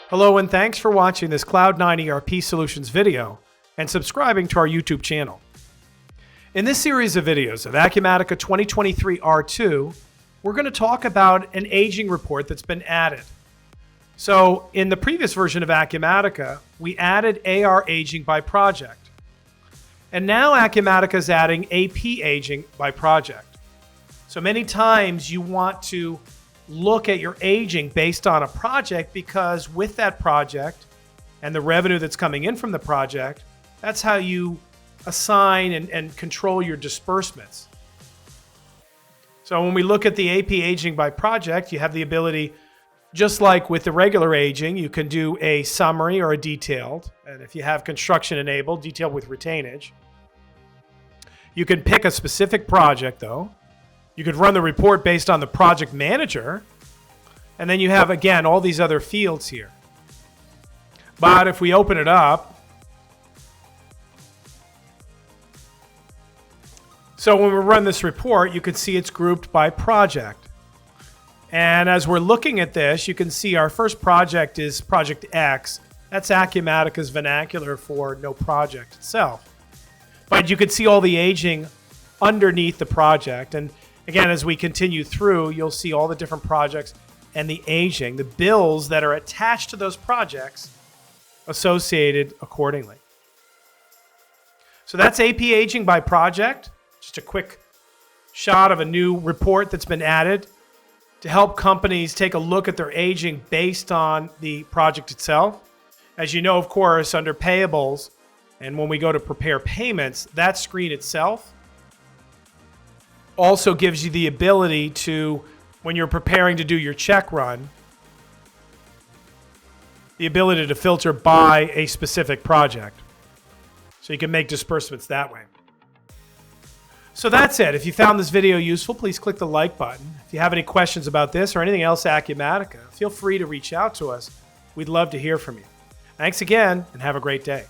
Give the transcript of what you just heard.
Hello and thanks for watching this Cloud9 ERP Solutions video and subscribing to our YouTube channel. In this series of videos of Acumatica 2023 R2, we're going to talk about an aging report that's been added. So in the previous version of Acumatica, we added AR aging by project. And now Acumatica is adding AP aging by project. So many times you want to look at your aging based on a project because with that project and the revenue that's coming in from the project, that's how you assign and control your disbursements. So when we look at the AP aging by project, you have the ability, just like with the regular aging, you can do a summary or a detailed. And if you have construction enabled, detailed with retainage. You can pick a specific project though. You could run the report based on the project manager, and then you have, again, all these other fields here. But if we open it up, so when we run this report, you can see it's grouped by project. And as we're looking at this, you can see our first project is Project X. That's Acumatica's vernacular for no project itself. But you can see all the aging underneath the project. And again, as we continue through, you'll see all the different projects and the aging, the bills that are attached to those projects associated accordingly. So that's AP aging by project. Just a quick shot of a new report that's been added to help companies take a look at their aging based on the project itself. As you know, of course, under payables, and when we go to prepare payments, that screen itself also gives you the ability to, when you're preparing to do your check run, the ability to filter by a specific project. So you can make disbursements that way. So that's it. If you found this video useful, please click the like button. If you have any questions about this or anything else Acumatica, feel free to reach out to us. We'd love to hear from you. Thanks again and have a great day.